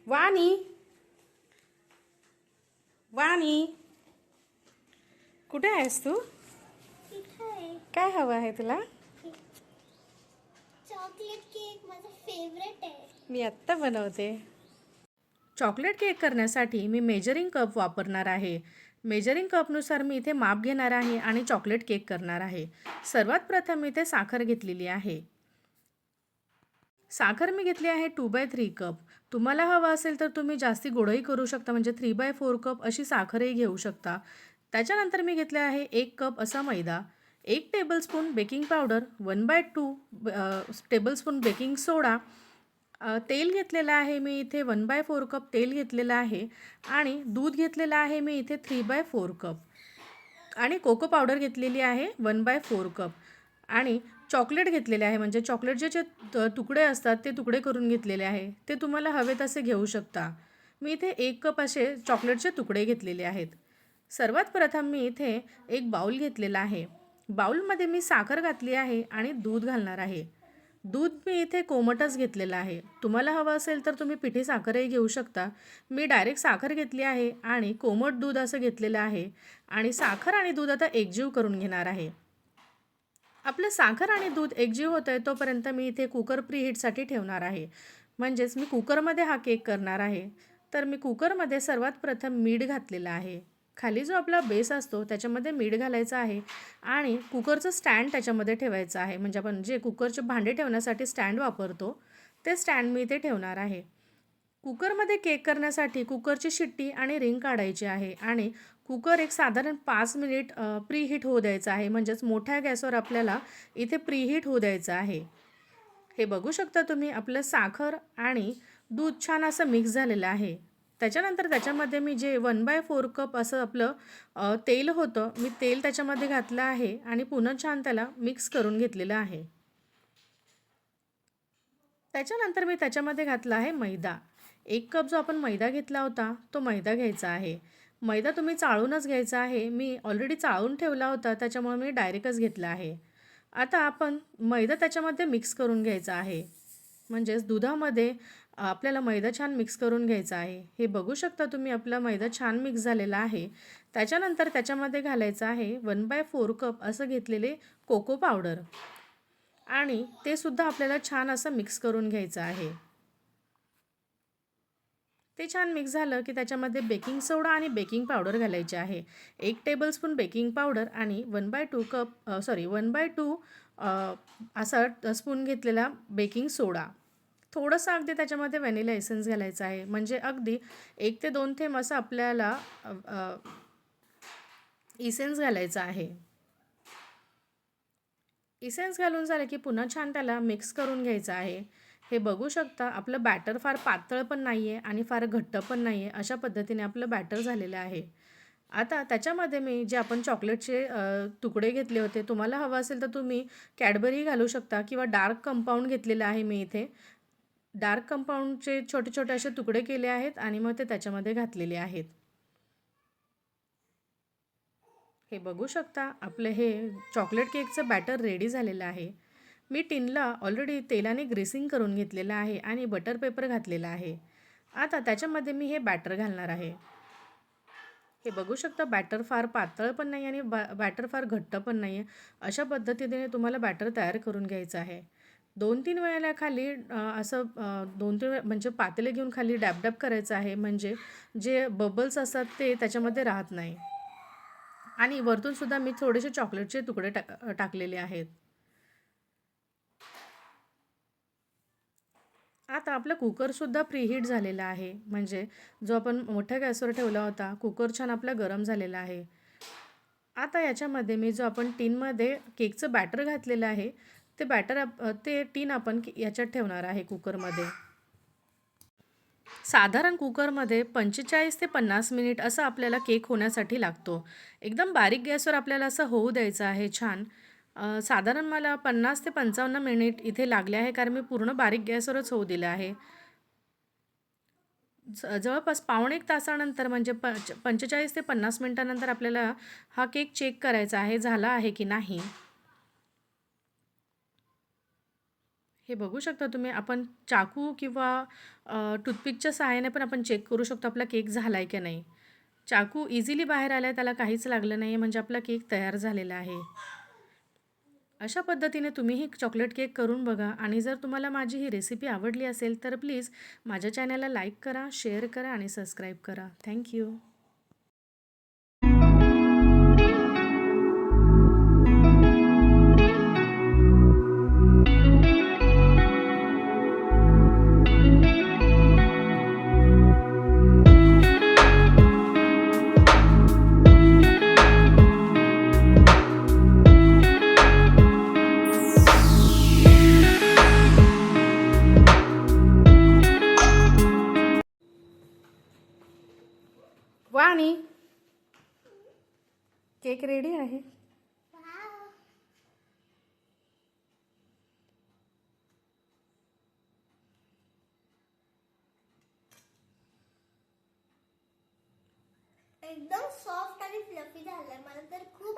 वाणी वाणी कुठे आहेस तू? काय हवं आहे तुला? चॉकलेट केक माझा फेवरेट आहे. मी आत्ता बनवते. चॉकलेट केक करण्यासाठी मी मेजरिंग कप वापरणार आहे. मेजरिंग कपनुसार मी इथे माप घेणार आहे आणि चॉकलेट केक करणार आहे. सर्वात प्रथम मी इथे साखर घेतलेली आहे. साखर मी घेतली आहे 2/3 कप. तुम्हाला हवं असेल तर तुम्ही जास्ती गोडही करू शकता, म्हणजे 3/4 कप अशी साखरही घेऊ शकता. त्याच्यानंतर मी घेतले आहे 1 कप असा मैदा, 1 tablespoon baking powder, 1/2 tablespoon baking soda, तेल घेतलेलं आहे मी इथे 1/4 कप तेल घेतलेलं आहे आणि दूध घेतलेलं आहे मी इथे 3/4 कप आणि कोको पावडर घेतलेली आहे 1/4 कप आणि चॉकलेट घेतलेले आहे, म्हणजे चॉकलेटचे जे तुकडे असतात ते तुकडे करून घेतलेले आहे. ते तुम्हाला हवे तसे घेऊ शकता. मी इथे 1 कप असे चॉकलेटचे तुकडे घेतलेले आहेत. सर्वात प्रथम मी इथे एक बाउल घेतलेला आहे. बाउलमध्ये मी साखर घातली आहे आणि दूध घालणार आहे. दूध मी इथे कोमटच घेतलेलं आहे. तुम्हाला हवं असेल तर तुम्ही पिठी साखरही घेऊ शकता. मी डायरेक्ट साखर घेतली आहे आणि कोमट दूध असं घेतलेलं आहे आणि साखर आणि दूध आता एकजीव करून घेणार आहे. आपलं साखर आणि दूध एकजीव होतं आहे तोपर्यंत मी इथे कुकर प्रीहीटसाठी ठेवणार आहे. म्हणजेच मी कुकरमध्ये हा केक करणार आहे. तर मी कुकरमध्ये सर्वात प्रथम मीठ घातलेलं आहे. खाली जो आपला बेस असतो त्याच्यामध्ये मीठ घालायचं आहे आणि कुकरचं स्टँड त्याच्यामध्ये ठेवायचं आहे. म्हणजे आपण जे कुकरचे भांडे ठेवण्यासाठी स्टँड वापरतो ते स्टँड मी इथे ठेवणार आहे. कुकरमध्ये केक करण्यासाठी कुकरची शिट्टी आणि रिंग काढायची आहे आणि कुकर एक साधारण 5 मिनिट प्रीहीट होऊ द्यायचं आहे. म्हणजेच मोठ्या गॅसवर आपल्याला इथे प्रीहीट होऊ द्यायचं आहे. हे बघू शकता तुम्ही, आपलं साखर आणि दूध छान असं मिक्स झालेलं आहे. त्याच्यानंतर त्याच्यामध्ये मी जे 1/4 कप असं आपलं तेल होतं, मी तेल त्याच्यामध्ये घातलं आहे आणि पुन्हा छान त्याला मिक्स करून घेतलेलं आहे. त्याच्यानंतर मी त्याच्यामध्ये घातला आहे मैदा. 1 कप जो आपण मैदा घेतला होता तो मैदा घ्यायचा आहे. मैदा तुम्ही चाळूनच घ्यायचा आहे. मी ऑलरेडी चाळून ठेवला होता त्याच्यामुळे मी डायरेक्टच घेतला आहे. आता आपण मैदा त्याच्यामध्ये मिक्स करून घ्यायचा आहे. म्हणजेच दुधामध्ये आपल्याला मैदा छान मिक्स करून घ्यायचा आहे. हे बघू शकता तुम्ही, आपला मैदा छान मिक्स झालेला आहे. त्याच्यानंतर त्याच्यामध्ये घालायचं आहे 1/4 कप असं घेतलेले कोको पावडर आणि ते सुद्धा आपल्याला छान असं मिक्स करून घ्यायचं आहे. ते छान मिक्स झालं की त्याच्यामध्ये बेकिंग सोडा आणि बेकिंग पावडर घालायचे आहे. 1 टेबलस्पून बेकिंग पावडर आणि 1/2 असा स्पून घेतलेला बेकिंग सोडा. थोडंसं अगदी त्याच्यामध्ये व्हॅनिला एसेन्स घालायचा आहे. म्हणजे अगदी 1 ते 2 थेंब असं आपल्याला इसेन्स घालायचा आहे. इसेन्स घालून झालं की पुन्हा छान त्याला मिक्स करून घ्यायचं आहे. हे बघू शकता, आपलं बॅटर फार पातळ पण नाही आहे आणि फार घट्ट पण नाही आहे. अशा पद्धतीने आपलं बॅटर झालेलं आहे. आता त्याच्यामध्ये मी जे आपण चॉकलेटचे तुकडे घेतले होते, तुम्हाला हवं असेल तर तुम्ही कॅडबरी घालू शकता किंवा डार्क कंपाऊंड घेतलेलं आहे मी इथे. डार्क कंपाऊंडचे छोटे छोटे असे तुकडे केले आहेत आणि मग ते त्याच्यामध्ये घातलेले आहेत. हे बघू शकता, आपलं हे चॉकलेट केकचं बॅटर रेडी झालेलं आहे. मी टिनला ऑलरेडी तेलाने ग्रीसिंग करून घेतलेलं आहे आणि बटर पेपर घातलेला आहे. आता त्याच्यामध्ये मी हे बॅटर घालणार आहे. हे बघू शकता, बॅटर फार पातळ पण नाही आणि बॅटर फार घट्ट पण नाही आहे. अशा पद्धतीने तुम्हाला बॅटर तयार करून घ्यायचं आहे. 2-3 वेळेला खाली असं 2-3 वेळा म्हणजे पातेले घेऊन खाली डॅब करायचं आहे, म्हणजे जे बबल्स असतात ते त्याच्यामध्ये राहत नाही. आणि वरतून सुद्धा मी थोडेसे चॉकलेटचे तुकडे टाकलेले आहेत. आता आपला कुकरसुद्धा प्रीहीट झालेला आहे. म्हणजे जो आपण मोठ्या गॅसवर ठेवला होता, कुकर छान आपला गरम झालेला आहे. आता याच्यामध्ये मी जो आपण टिनमध्ये केकचं बॅटर घातलेलं आहे, ते टिन आपण याच्यात ठेवणार आहे कुकरमध्ये. साधारण कुकरमध्ये 45 ते 50 मिनिट असं आपल्याला केक होण्यासाठी लागतो. एकदम बारीक गॅसवर आपल्याला असं होऊ द्यायचं आहे छान. साधारण मला 50 ते 55 मिनिट इथे लागले आहे, कारण मी पूर्ण बारीक गॅसवरच होऊ दिलं आहे. जवळपास पावणे 1 तासानंतर म्हणजे 45 ते 50 मिनिटानंतर आपल्याला हा केक चेक करायचा आहे झाला आहे की नाही. हे बघू शकता तुम्ही. आपण चाकू किंवा टूथपिकच्या सहाय्याने पण आपण चेक करू शकतो आपला केक झाला आहे की नाही. चाकू इझिली बाहेर आला आहे, त्याला काहीच लागलं नाही आहे, म्हणजे आपला केक तयार झालेला आहे. अशा पद्धतीने तुम्हीही चॉकलेट केक करून बघा आणि जर तुम्हाला माझी ही रेसिपी आवडली असेल तर प्लीज माझ्या चॅनलला लाईक करा, शेअर करा आणि सबस्क्राईब करा. थँक्यू. वाणी, केक रेडी आहे. वाव. एकदम सॉफ्ट आणि फ्लफी झालाय. मला तर खूप